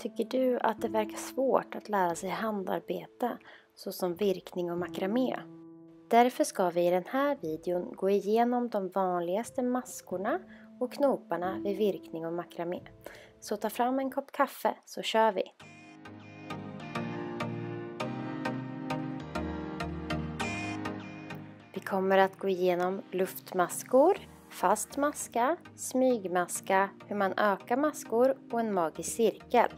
Tycker du att det verkar svårt att lära sig handarbete såsom virkning och makramé? Därför ska vi i den här videon gå igenom de vanligaste maskorna och knoparna vid virkning och makramé. Så ta fram en kopp kaffe så kör vi! Vi kommer att gå igenom luftmaskor, fast maska, smygmaska, hur man ökar maskor och en magisk cirkel.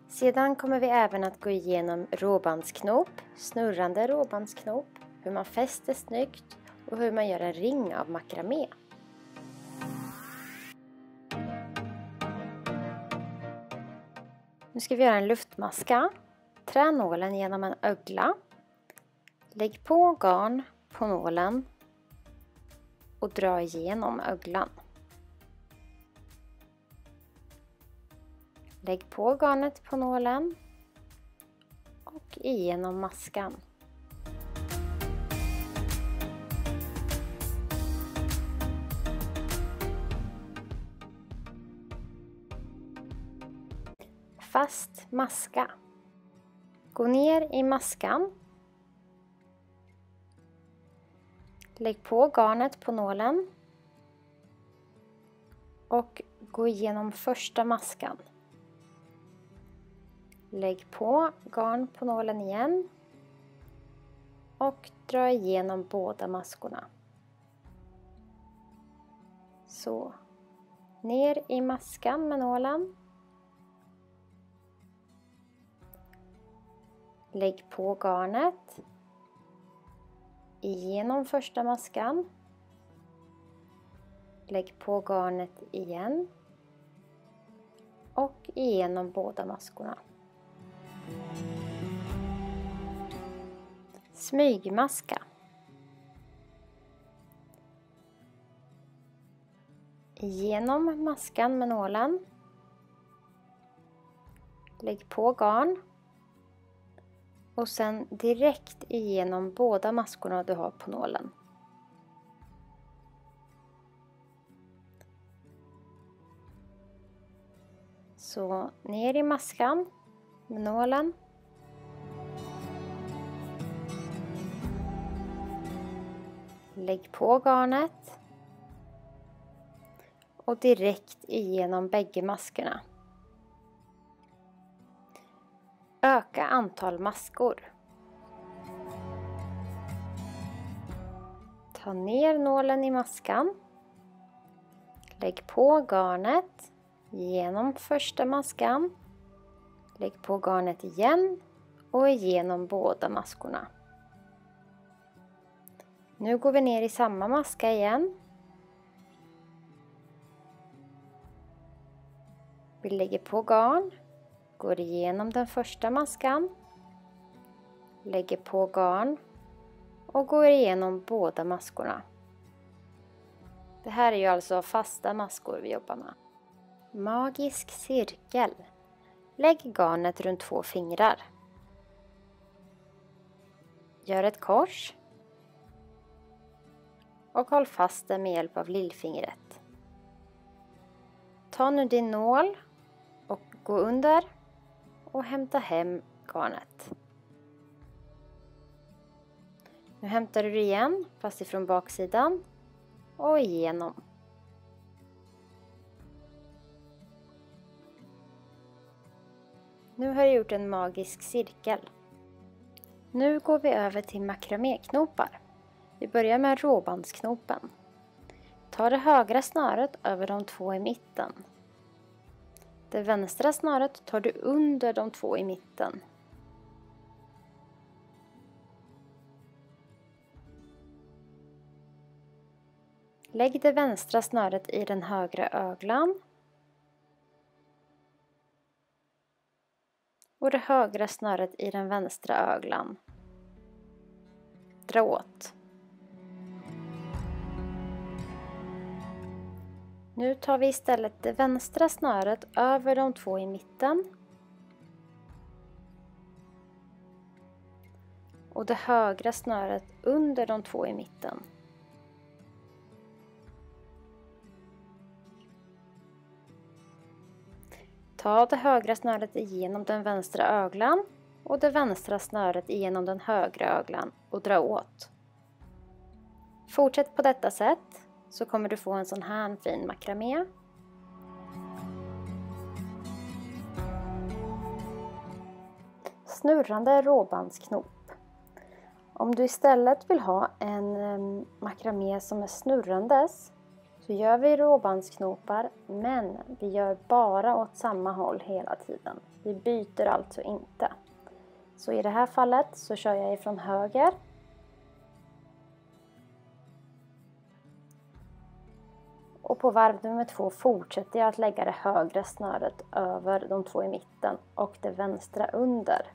Sedan kommer vi även att gå igenom råbandsknop, snurrande råbandsknop, hur man fäster snyggt och hur man gör en ring av makramé. Nu ska vi göra en luftmaska. Trä nålen genom en ögla. Lägg på garn på nålen och dra igenom öglan. Lägg på garnet på nålen och igenom maskan. Fast maska. Gå ner i maskan. Lägg på garnet på nålen och gå igenom första maskan. Lägg på garn på nålen igen och dra igenom båda maskorna. Så, ner i maskan med nålen. Lägg på garnet igenom första maskan. Lägg på garnet igen och igenom båda maskorna. Smygmaska. Igenom maskan med nålen. Lägg på garn. Och sen direkt igenom båda maskorna du har på nålen. Så ner i maskan med nålen. Lägg på garnet. Och direkt igenom bägge maskorna. Öka antal maskor. Ta ner nålen i maskan. Lägg på garnet genom första maskan. Lägg på garnet igen och igenom båda maskorna. Nu går vi ner i samma maska igen. Vi lägger på garn. Går igenom den första maskan. Lägger på garn. Och går igenom båda maskorna. Det här är ju alltså fasta maskor vi jobbar med. Magisk cirkel. Lägg garnet runt 2 fingrar. Gör ett kors. Och håll fast det med hjälp av lillfingret. Ta nu din nål och gå under och hämta hem garnet. Nu hämtar du det igen, fast ifrån baksidan och igenom. Nu har jag gjort en magisk cirkel. Nu går vi över till makraméknopar. Vi börjar med råbandsknopen. Ta det högra snöret över de 2 i mitten. Det vänstra snöret tar du under de 2 i mitten. Lägg det vänstra snöret i den högra öglan. Och det högra snöret i den vänstra öglan. Dra åt. Nu tar vi istället det vänstra snöret över de 2 i mitten. Och det högra snöret under de 2 i mitten. Ta det högra snöret igenom den vänstra öglan och det vänstra snöret igenom den högra öglan och dra åt. Fortsätt på detta sätt så kommer du få en sån här fin makramé. Snurrande råbandsknop. Om du istället vill ha en makramé som är snurrandes så gör vi råbandsknopar, men vi gör bara åt samma håll hela tiden. Vi byter alltså inte. Så i det här fallet så kör jag ifrån höger. Och på varv nummer 2 fortsätter jag att lägga det högra snöret över de 2 i mitten och det vänstra under.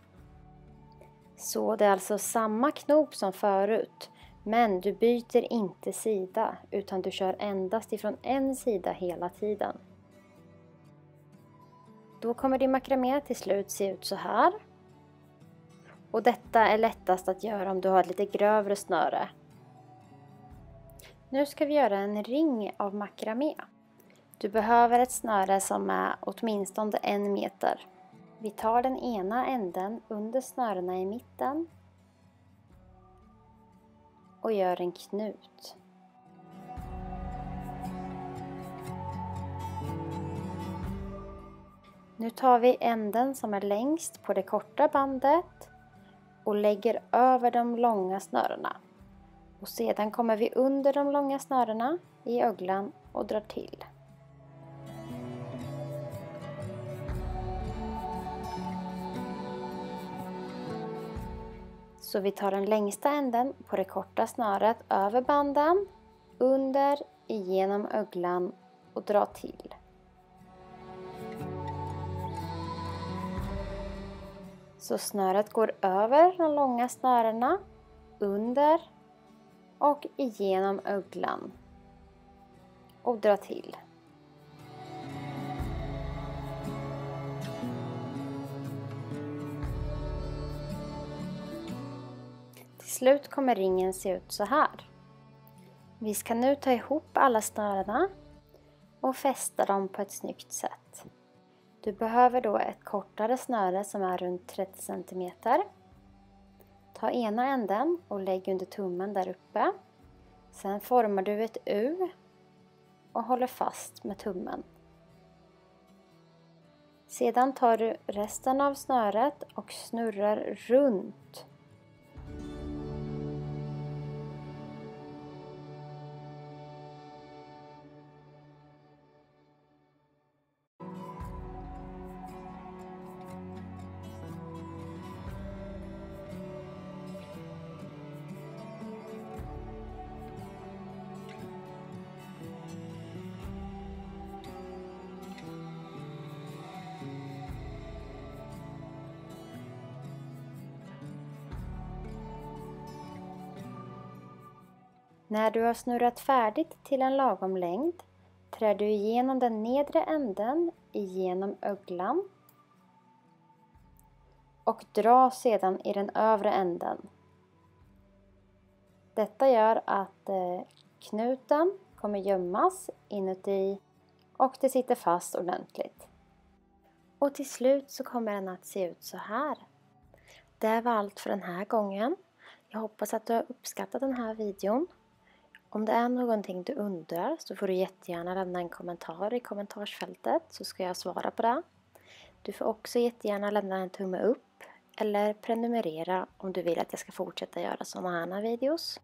Så det är alltså samma knop som förut, men du byter inte sida utan du kör endast ifrån en sida hela tiden. Då kommer din makramé till slut se ut så här. Och detta är lättast att göra om du har ett lite grövre snöre. Nu ska vi göra en ring av makramé. Du behöver ett snöre som är åtminstone 1 meter. Vi tar den ena änden under snörena i mitten och gör en knut. Nu tar vi änden som är längst på det korta bandet och lägger över de långa snörena. Och sedan kommer vi under de långa snörena i öglan och drar till. Så vi tar den längsta änden på det korta snöret över banden, under, igenom öglan och drar till. Så snöret går över de långa snörena, under och igenom öglan och drar till. Till slut kommer ringen se ut så här. Vi ska nu ta ihop alla snörena och fästa dem på ett snyggt sätt. Du behöver då ett kortare snöre som är runt 30 cm. Ta ena änden och lägg under tummen där uppe. Sen formar du ett U och håller fast med tummen. Sedan tar du resten av snöret och snurrar runt. När du har snurrat färdigt till en lagom längd trär du igenom den nedre änden igenom öglan och dra sedan i den övre änden. Detta gör att knuten kommer gömmas inuti och det sitter fast ordentligt. Och till slut så kommer den att se ut så här. Det var allt för den här gången. Jag hoppas att du har uppskattat den här videon. Om det är någonting du undrar så får du jättegärna lämna en kommentar i kommentarsfältet så ska jag svara på det. Du får också jättegärna lämna en tumme upp eller prenumerera om du vill att jag ska fortsätta göra sådana här videos.